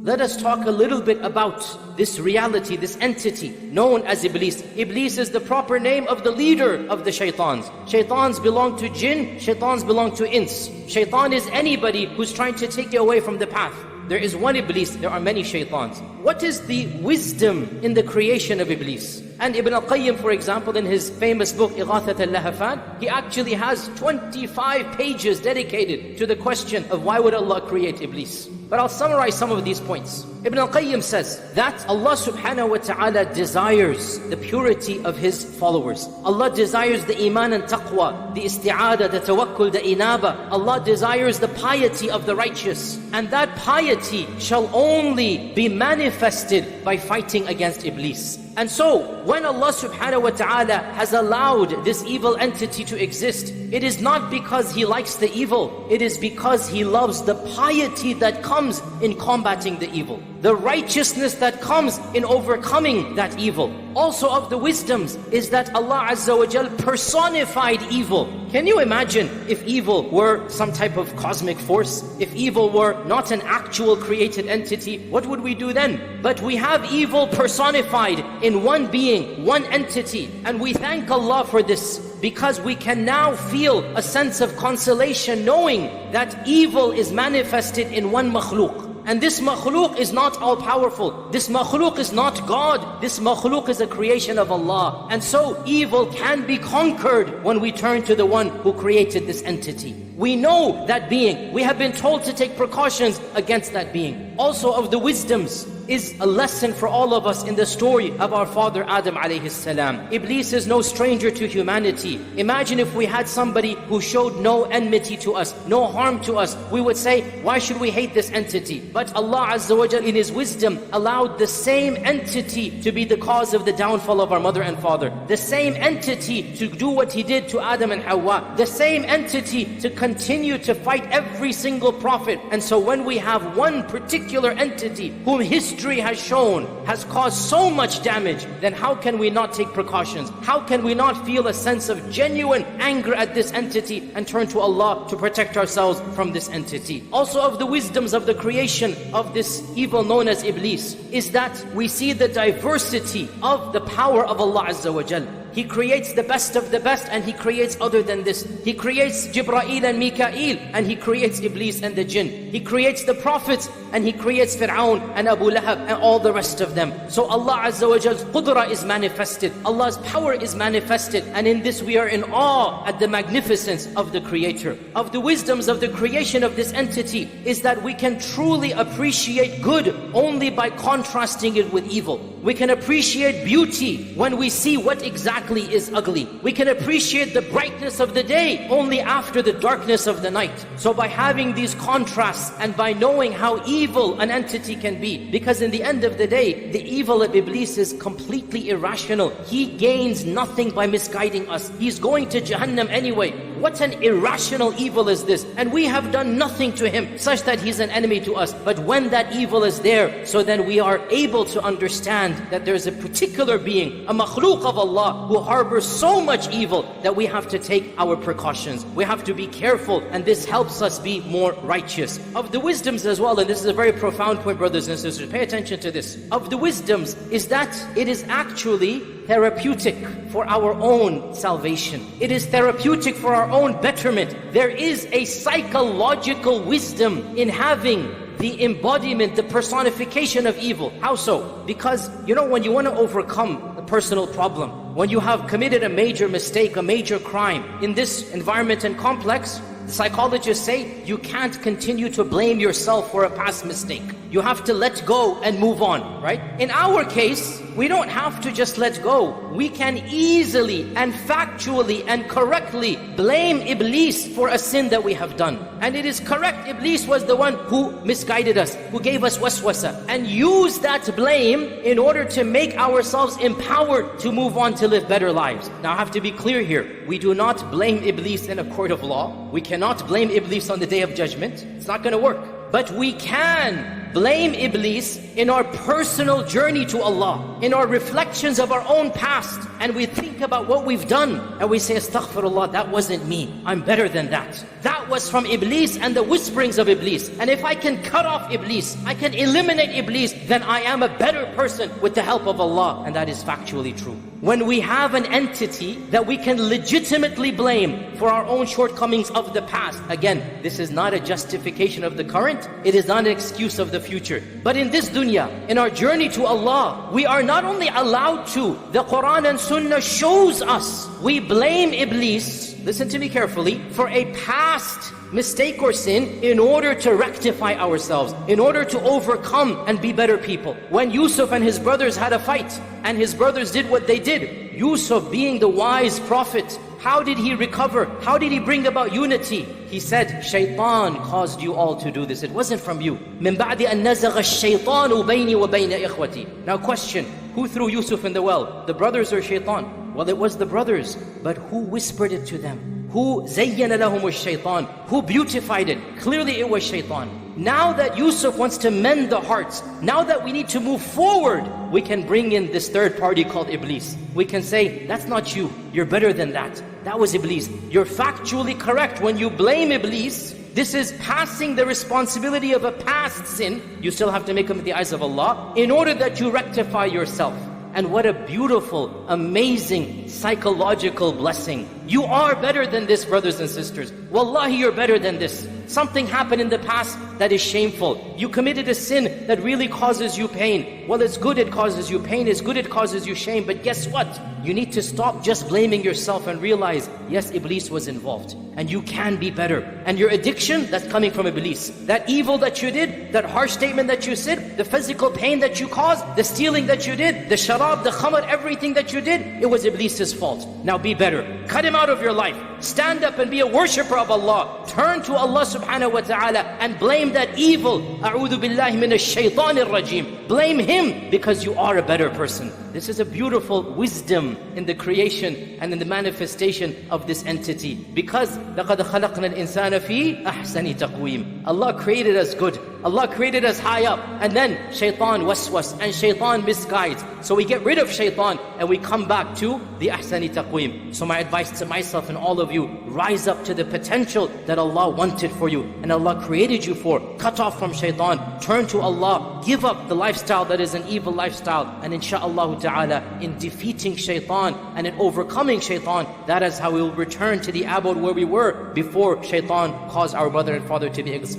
let us talk a little bit about this reality, this entity known as Iblis. Iblis is the proper name of the leader of the shaitans. Shaitans belong to jinn, shaitans belong to ins. Shaitan is anybody who's trying to take you away from the path. There is one Iblis, there are many shaitans. What is the wisdom in the creation of Iblis? And Ibn al-Qayyim, for example, in his famous book, Ighathat al-Lahafan, he actually has 25 pages dedicated to the question of why would Allah create Iblis. But I'll summarize some of these points. Ibn al-Qayyim says that Allah subhanahu wa ta'ala desires the purity of His followers. Allah desires the iman and taqwa, the isti'adah, the tawakkul, the inaba. Allah desires the piety of the righteous. And that piety shall only be manifested by fighting against Iblis. And so, when Allah subhanahu wa ta'ala has allowed this evil entity to exist, it is not because He likes the evil, it is because He loves the piety that comes in combating the evil, the righteousness that comes in overcoming that evil. Also of the wisdoms is that Allah Azza wa Jal personified evil. Can you imagine if evil were some type of cosmic force? If evil were not an actual created entity, what would we do then? But we have evil personified in one being, one entity. And we thank Allah for this, because we can now feel a sense of consolation knowing that evil is manifested in one makhluk. And this makhluk is not all-powerful. This makhluk is not God. This makhluk is a creation of Allah. And so evil can be conquered when we turn to the one who created this entity. We know that being. We have been told to take precautions against that being. Also of the wisdoms is a lesson for all of us in the story of our father Adam alayhi salam. Iblis is no stranger to humanity. Imagine if we had somebody who showed no enmity to us, no harm to us. We would say, why should we hate this entity? But Allah Azza wa Jal in His wisdom allowed the same entity to be the cause of the downfall of our mother and father. The same entity to do what He did to Adam and Hawa. The same entity to continue to fight every single prophet. And so when we have one particular entity whom history has shown has caused so much damage, then how can we not take precautions? How can we not feel a sense of genuine anger at this entity and turn to Allah to protect ourselves from this entity? Also of the wisdoms of the creation of this evil known as Iblis is that we see the diversity of the power of Allah Azza wa Jal. He creates the best of the best, and He creates other than this. He creates Jibreel and Mikael, and He creates Iblis and the jinn. He creates the prophets, and He creates Fir'aun and Abu Lahab and all the rest of them. So Allah Azza wa Jal's qudra is manifested. Allah's power is manifested. And in this we are in awe at the magnificence of the Creator. Of the wisdoms of the creation of this entity is that we can truly appreciate good only by contrasting it with evil. We can appreciate beauty when we see what exactly is ugly. We can appreciate the brightness of the day only after the darkness of the night. So by having these contrasts and by knowing how evil an entity can be, because in the end of the day, the evil of Iblis is completely irrational. He gains nothing by misguiding us. He's going to Jahannam anyway. What an irrational evil is this? And we have done nothing to him such that he's an enemy to us. But when that evil is there, so then we are able to understand that there is a particular being, a makhluk of Allah, who harbors so much evil that we have to take our precautions. We have to be careful, and this helps us be more righteous. Of the wisdoms as well, and this is a very profound point, brothers and sisters, pay attention to this. Of the wisdoms is that it is actually therapeutic for our own salvation. It is therapeutic for our own betterment. There is a psychological wisdom in having the embodiment, the personification of evil. How so? Because, when you want to overcome a personal problem, when you have committed a major mistake, a major crime, in this environment and complex, the psychologists say you can't continue to blame yourself for a past mistake. You have to let go and move on, right? In our case, we don't have to just let go. We can easily and factually and correctly blame Iblis for a sin that we have done. And it is correct, Iblis was the one who misguided us, who gave us waswasa, and use that blame in order to make ourselves empowered to move on to live better lives. Now I have to be clear here. We do not blame Iblis in a court of law. We cannot blame Iblis on the Day of Judgment. It's not going to work. But we can blame Iblis in our personal journey to Allah, in our reflections of our own past, and we think about what we've done, and we say, astaghfirullah, that wasn't me, I'm better than that. That was from Iblis and the whisperings of Iblis. And if I can cut off Iblis, I can eliminate Iblis, then I am a better person with the help of Allah. And that is factually true. When we have an entity that we can legitimately blame for our own shortcomings of the past, again, this is not a justification of the current, it is not an excuse of the future. But in this dunya, in our journey to Allah, we are not only allowed to, the Quran and Sunnah shows us, we blame Iblis, listen to me carefully, for a past mistake or sin in order to rectify ourselves, in order to overcome and be better people. When Yusuf and his brothers had a fight, and his brothers did what they did, Yusuf being the wise prophet, how did he recover? How did he bring about unity? He said, Shaitan caused you all to do this. It wasn't from you. مِن بَعْدِ أَن نَزَغَ الشَّيْطَانُ بَيْنِي وَبَيْنَ إِخْوَتِي. Now question, who threw Yusuf in the well? The brothers or Shaitan? Well, it was the brothers. But who whispered it to them? Who زَيَّنَ لَهُمُ الشَّيْطَانِ? Who beautified it? Clearly it was Shaitan. Now that Yusuf wants to mend the hearts, now that we need to move forward, we can bring in this third party called Iblis. We can say, that's not you, you're better than that. That was Iblis. You're factually correct when you blame Iblis. This is passing the responsibility of a past sin. You still have to make them in the eyes of Allah in order that you rectify yourself. And what a beautiful, amazing psychological blessing. You are better than this, brothers and sisters. Wallahi, you're better than this. Something happened in the past that is shameful. You committed a sin that really causes you pain. Well, it's good it causes you pain. It's good it causes you shame. But guess what? You need to stop just blaming yourself and realize, yes, Iblis was involved. And you can be better. And your addiction, that's coming from Iblis. That evil that you did, that harsh statement that you said, the physical pain that you caused, the stealing that you did, the sharab, the khamar, everything that you did, it was Iblis's fault. Now be better. Cut him out of your life. Stand up and be a worshipper of Allah. Turn to Allah subhanahu wa ta'ala and blame that evil. A'udhu billahi minash shaitanir rajim. Blame him because you are a better person. This is a beautiful wisdom in the creation and in the manifestation of this entity. Because لَقَدْ خَلَقْنَا الْإِنسَانَ فِي أَحْسَنِ تَقْوِيمٍ. Allah created us good. Allah created us high up. And then shaitan waswas and shaitan misguides. So we get rid of shaitan and we come back to the ahsani taqweem. So my advice to myself and all of you, rise up to the potential that Allah wanted for you and Allah created you for. Cut off from shaitan, turn to Allah, give up the lifestyle that is an evil lifestyle, and insha'Allah ta'ala, in defeating shaitan and in overcoming shaitan, that is how we will return to the abode where we were before shaitan caused our mother and father to be exiled.